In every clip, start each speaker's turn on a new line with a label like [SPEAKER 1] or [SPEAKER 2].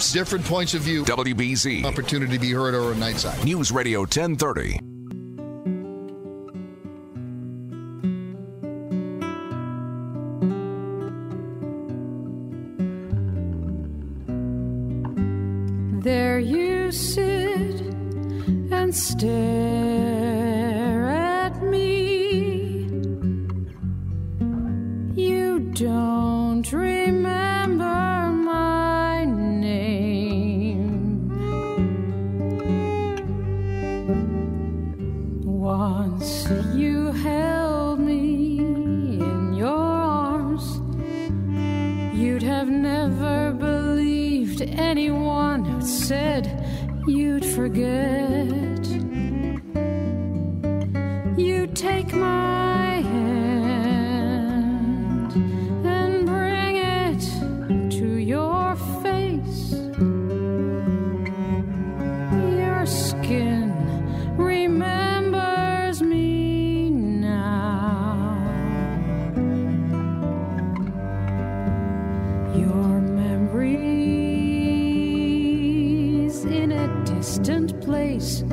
[SPEAKER 1] news.
[SPEAKER 2] Different points of view.
[SPEAKER 1] WBZ.
[SPEAKER 2] Opportunity to be heard over a nightside.
[SPEAKER 1] News Radio 1030.
[SPEAKER 3] There you sit and stare at me. You don't remember my name. Once you held me in your arms, you'd have never believed anyone who said you'd forget. You take my hand and bring it to your face. Your skin remembers me now. Your memories in a distant place.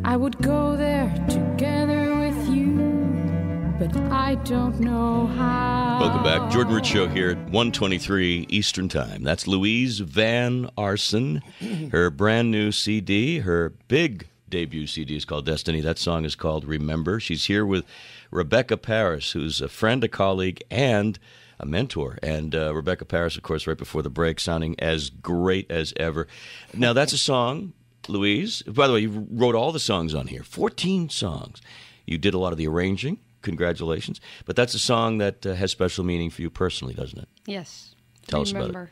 [SPEAKER 3] I would go there together with you, but I don't know how.
[SPEAKER 4] Welcome back. Jordan Rich Show here at 1:23 Eastern Time. That's Louise Van Aarsen. Her brand new CD, her big debut CD is called Destiny. That song is called Remember. She's here with Rebecca Parris, who's a friend, a colleague, and a mentor. And Rebecca Parris, of course, right before the break, sounding as great as ever. Now, that's a song, Louise. By the way, you wrote all the songs on here, 14 songs. You did a lot of the arranging. Congratulations. But that's a song that has special meaning for you personally, doesn't it?
[SPEAKER 3] Yes.
[SPEAKER 4] Tell us about it.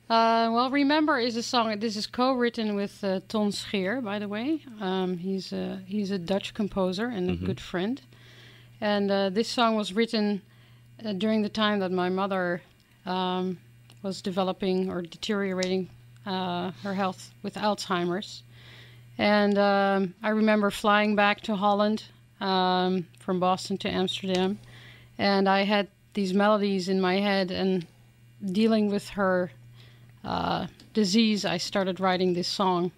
[SPEAKER 3] Well, Remember is a song. This is co-written with Ton Scheer, by the way. He's a Dutch composer and a good friend. And this song was written during the time that my mother was developing or deteriorating her health with Alzheimer's. And I remember flying back to Holland from Boston to Amsterdam. And I had these melodies in my head, and dealing with her disease, I started writing this song.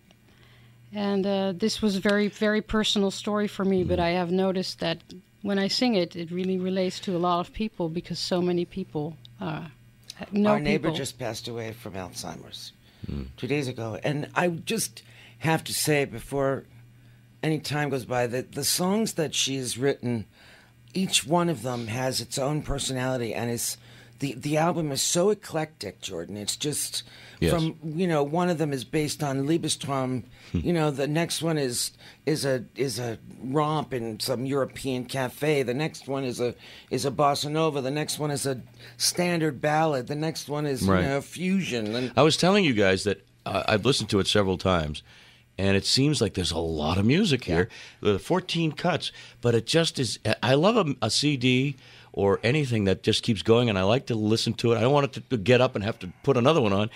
[SPEAKER 3] And this was a very, very personal story for me, but I have noticed that when I sing it, it really relates to a lot of people because so many people know
[SPEAKER 5] Our neighbor
[SPEAKER 3] people.
[SPEAKER 5] just passed away from Alzheimer's 2 days ago. And I just have to say, before any time goes by, that the songs that she's written, each one of them has its own personality, and the album is so eclectic, Jordan. It's just from, one of them is based on Liebestraum. The next one is a romp in some European cafe. The next one is a bossa nova. The next one is a standard ballad. The next one is fusion. And
[SPEAKER 4] I was telling you guys that I've listened to it several times, and it seems like there's a lot of music here. The 14 cuts, but it just is. I love a CD or anything that just keeps going, and I like to listen to it. I don't want it to get up and have to put another one on.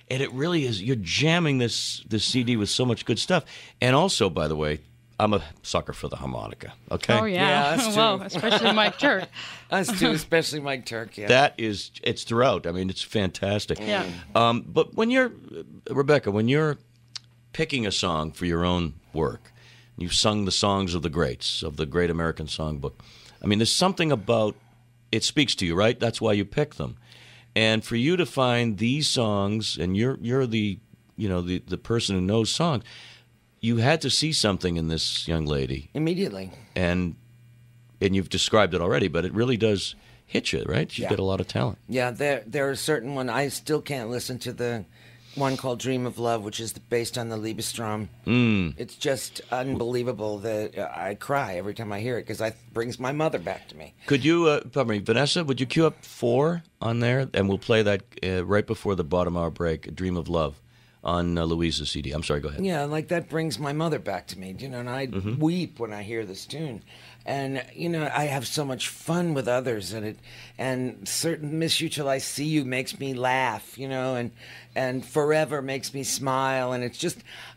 [SPEAKER 4] And it really is, you're jamming this CD with so much good stuff. And also, by the way, I'm a sucker for the harmonica, okay?
[SPEAKER 3] Oh, yeah.
[SPEAKER 5] us too.
[SPEAKER 3] Well, especially Mike Turk.
[SPEAKER 5] us too, especially Mike Turk,
[SPEAKER 4] It's throughout. I mean, it's fantastic.
[SPEAKER 3] Yeah.
[SPEAKER 4] But when you're, Rebecca, when you're picking a song for your own work, you've sung the songs of the greats, of the Great American Songbook. I mean, there's something about, it speaks to you, right? That's why you pick them. And for you to find these songs, and you're the person who knows songs, you had to see something in this young lady
[SPEAKER 5] immediately.
[SPEAKER 4] And you've described it already, but it really does hit you, right? She's got a lot of talent.
[SPEAKER 5] Yeah, there are certain one. I still can't listen to the one called Dream of Love, which is based on the Liebestraum. It's just unbelievable that I cry every time I hear it because it brings my mother back to me.
[SPEAKER 4] Could you, Vanessa, would you cue up 4 on there? And we'll play that right before the bottom hour break, Dream of Love, on Louise's CD. I'm sorry, go ahead.
[SPEAKER 5] Yeah, like that brings my mother back to me, and I weep when I hear this tune. And I have so much fun with others, and certain "Miss You Till I See You" makes me laugh, and "Forever" makes me smile, and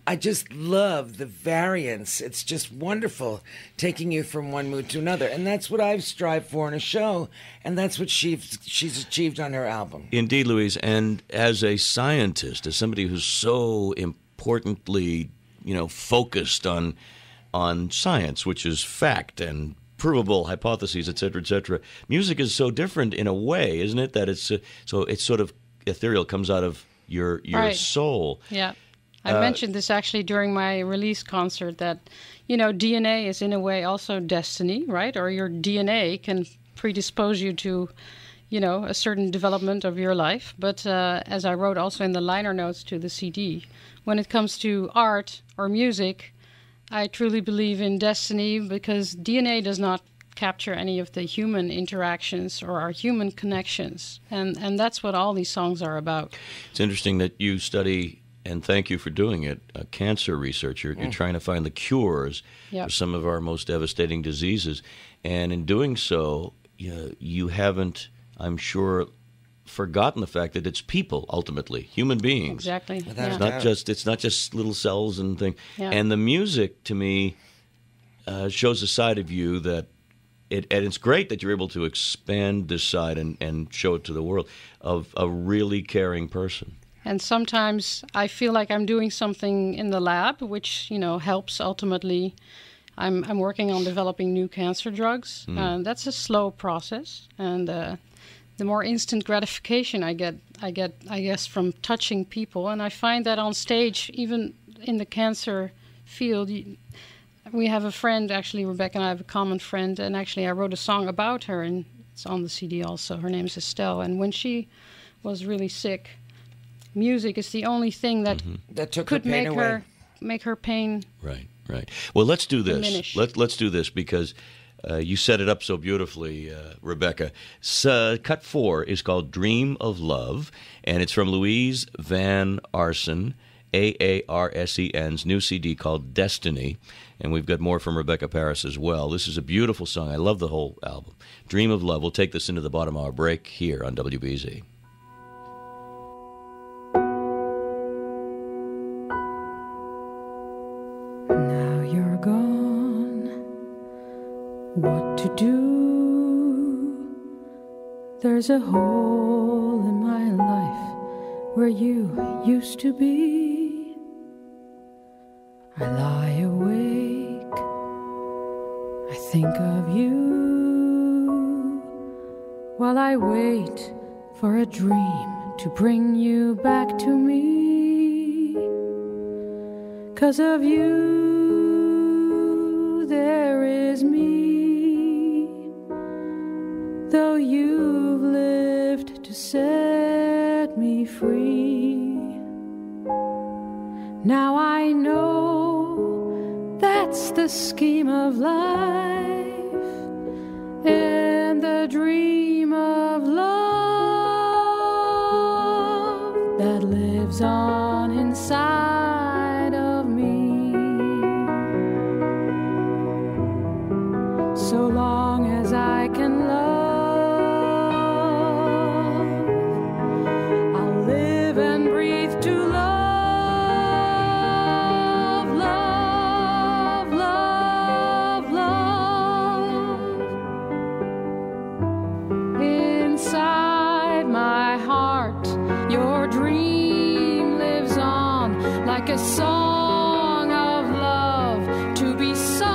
[SPEAKER 5] I just love the variance. It's just wonderful, taking you from one mood to another, and that's what I've strived for in a show, and that's what she's achieved on her album.
[SPEAKER 4] Indeed, Louise, and as a scientist, as somebody who's so importantly, focused on science, which is fact and provable hypotheses, et cetera, music is so different in a way, isn't it? That it's sort of ethereal, comes out of your
[SPEAKER 3] Right.
[SPEAKER 4] soul.
[SPEAKER 3] Yeah. I mentioned this actually during my release concert that, DNA is in a way also destiny, right? Or your DNA can predispose you to, a certain development of your life. But as I wrote also in the liner notes to the CD, when it comes to art or music, I truly believe in destiny because DNA does not capture any of the human interactions or our human connections. And that's what all these songs are about.
[SPEAKER 4] It's interesting that you study, and thank you for doing it, cancer research. You're trying to find the cures
[SPEAKER 3] Yep.
[SPEAKER 4] for some of our most devastating diseases. And in doing so, you haven't, I'm sure, forgotten the fact that it's people, ultimately, human beings.
[SPEAKER 3] Exactly.
[SPEAKER 5] Without
[SPEAKER 3] Yeah.
[SPEAKER 5] a doubt.
[SPEAKER 4] It's not just little cells and things.
[SPEAKER 3] Yeah.
[SPEAKER 4] And the music, to me, shows a side of you that, and it's great that you're able to expand this side and show it to the world, of a really caring person.
[SPEAKER 3] And sometimes I feel like I'm doing something in the lab, which, helps ultimately. I'm working on developing new cancer drugs. That's a slow process. And the more instant gratification I get, I guess, from touching people. And I find that on stage, even in the cancer field, we have a friend, actually, Rebecca and I have a common friend, and actually I wrote a song about her, and it's on the CD also. Her name's Estelle. And when she was really sick, music is the only thing that
[SPEAKER 5] That took
[SPEAKER 3] could
[SPEAKER 5] her pain
[SPEAKER 3] make
[SPEAKER 5] away.
[SPEAKER 3] her pain.
[SPEAKER 4] Right. Well, let's do this.
[SPEAKER 3] Diminish.
[SPEAKER 4] Let's do this because you set it up so beautifully, Rebecca. Cut 4 is called "Dream of Love," and it's from Louise Van Aarsen, Aarsen's new CD called "Destiny." And we've got more from Rebecca Parris as well. This is a beautiful song. I love the whole album. "Dream of Love." We'll take this into the bottom hour break here on WBZ.
[SPEAKER 1] Now you're gone. What to do? There's a hole in my life where you used to be. I lie awake, I think of you while I wait for a dream to bring you back to me. 'Cause of you, there is me. Though you've lived to set me free, now I know that's the scheme of life and the dream of love that lives on inside of me. So long as I can love, I'll live and breathe to love, love, love, love. Inside my heart, your dream lives on like a song of love to be sung.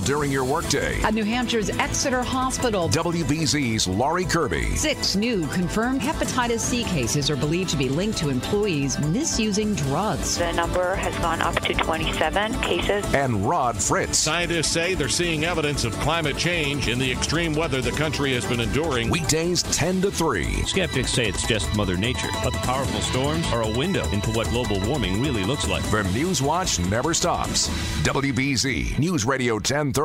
[SPEAKER 6] During your workday.
[SPEAKER 7] At New Hampshire's Exeter Hospital,
[SPEAKER 6] WBZ's Laurie Kirby.
[SPEAKER 7] 6 new confirmed hepatitis C cases are believed to be linked to employees misusing drugs.
[SPEAKER 8] The number has gone up to 27 cases.
[SPEAKER 6] And Rod Fritz.
[SPEAKER 9] Scientists say they're seeing evidence of climate change in the extreme weather the country has been enduring.
[SPEAKER 6] Weekdays 10 to 3.
[SPEAKER 10] Skeptics say it's just Mother Nature, but the powerful storms are a window into what global warming really looks like.
[SPEAKER 6] The News Watch never stops. WBZ News Radio 1030.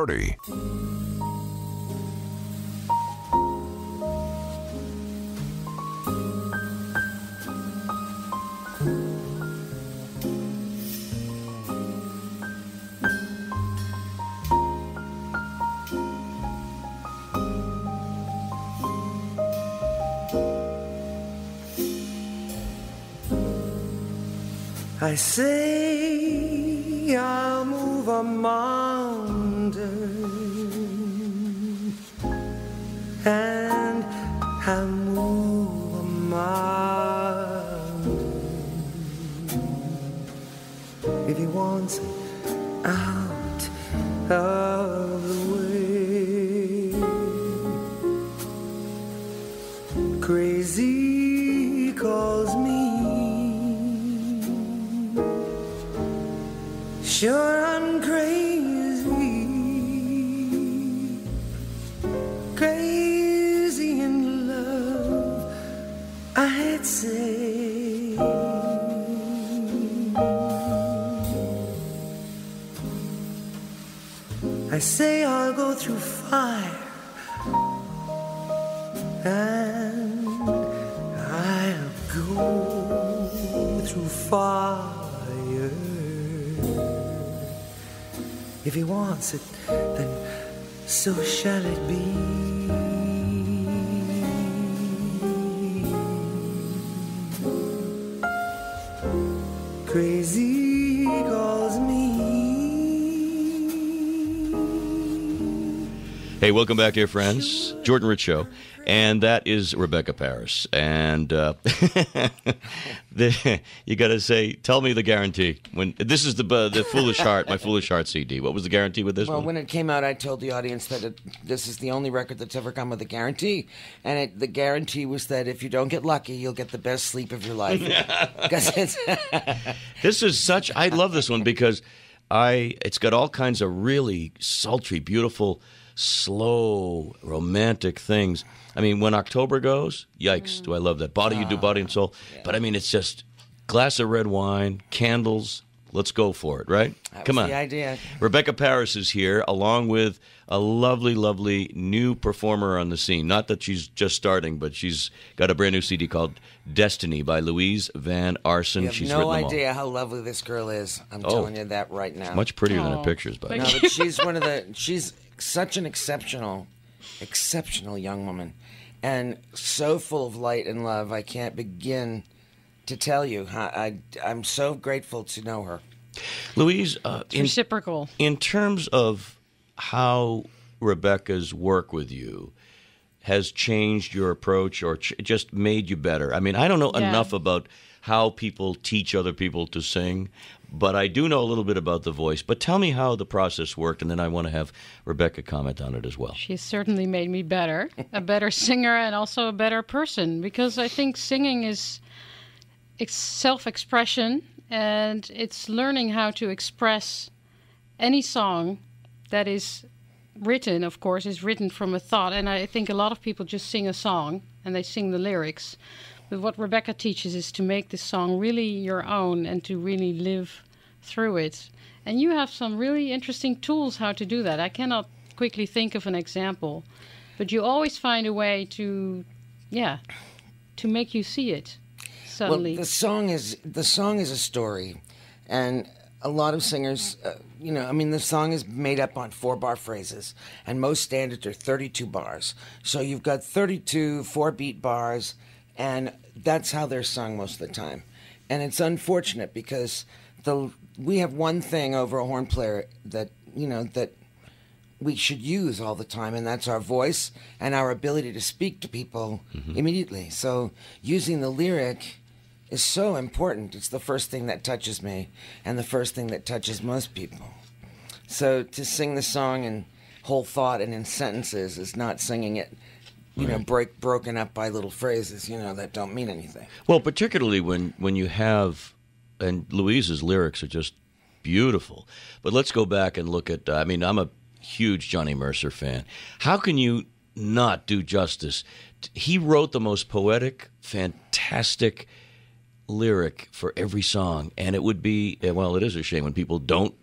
[SPEAKER 5] I say I'll move a mountain, and I'll move a mountain if he wants it out of the way. Crazy calls me. Sure, I'm crazy, crazy in love, I'd say. I say I'll go through fire, and I'll go through fire. If he wants it, then so shall it be. Crazy calls me.
[SPEAKER 4] Hey, welcome back, dear friends. Jordan Rich Show. And that is Rebecca Parris. And you got to say, tell me the guarantee. When this is the Foolish Heart, my Foolish Heart CD. What was the guarantee with this one?
[SPEAKER 5] Well, when it came out, I told the audience that this is the only record that's ever come with a guarantee. And the guarantee was that if you don't get lucky, you'll get the best sleep of your life.
[SPEAKER 4] This is such... I love this one because it's got all kinds of really sultry, beautiful, slow, romantic things. I mean, when October goes, yikes, do I love that. Body You Do, Body and Soul. Yeah. But I mean, it's just glass of red wine, candles. Let's go for it, right? Come on.
[SPEAKER 5] The idea.
[SPEAKER 4] Rebecca Parris is here, along with a lovely, lovely new performer on the scene. Not that she's just starting, but she's got a brand new CD called Destiny by Louise Van Aarsen.
[SPEAKER 5] You have no idea how lovely this girl is. I'm telling you that right now.
[SPEAKER 4] Much prettier than her pictures, but
[SPEAKER 5] no, but she's such an exceptional young woman, and so full of light and love. I can't begin to tell you how I'm so grateful to know her.
[SPEAKER 4] Louise,
[SPEAKER 3] reciprocal.
[SPEAKER 4] In terms of how Rebecca's work with you has changed your approach or just made you better. I mean, I don't know enough about how people teach other people to sing, but I do know a little bit about the voice. But tell me how the process worked, and then I want to have Rebecca comment on it as well.
[SPEAKER 3] She certainly made me better, a better singer and also a better person, because I think singing it's self-expression, and it's learning how to express any song that is written, of course, is written from a thought. And I think a lot of people just sing a song and they sing the lyrics. But what Rebecca teaches is to make the song really your own and to really live through it. And you have some really interesting tools how to do that. I cannot quickly think of an example, but you always find a way to make you see it suddenly.
[SPEAKER 5] Well, the song is a story, and a lot of singers, the song is made up on 4-bar phrases, and most standards are 32 bars. So you've got 32 4-beat bars, and that's how they're sung most of the time. And it's unfortunate because we have one thing over a horn player that we should use all the time, and that's our voice and our ability to speak to people immediately. So using the lyric is so important. It's the first thing that touches me and the first thing that touches most people. So to sing the song in whole thought and in sentences is not singing it, broken up by little phrases, that don't mean anything.
[SPEAKER 4] Well, particularly when you have, and Louise's lyrics are just beautiful. But let's go back and look at, I'm a huge Johnny Mercer fan. How can you not do justice? He wrote the most poetic, fantastic lyric for every song, and it would be, well, it is a shame when people don't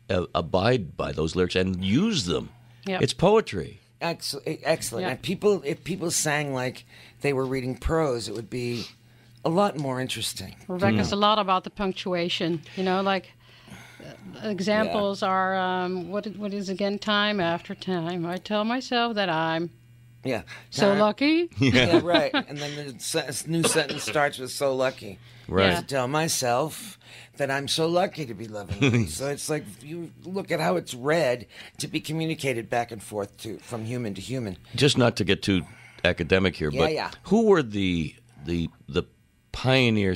[SPEAKER 4] abide by those lyrics and use them. Yep. It's poetry.
[SPEAKER 5] Excellent.
[SPEAKER 3] Yep.
[SPEAKER 5] And if people sang like they were reading prose, it would be a lot more interesting.
[SPEAKER 3] Rebecca's a lot about the punctuation, examples are, what is again, time after time, I tell myself that I'm
[SPEAKER 5] Yeah.
[SPEAKER 3] So lucky.
[SPEAKER 5] Yeah, right. And then the new sentence starts with "so lucky."
[SPEAKER 4] Right.
[SPEAKER 5] To tell myself that I'm so lucky to be loving you. So it's like you look at how it's read to be communicated back and forth from human to human.
[SPEAKER 4] Just not to get too academic here, but who were the pioneer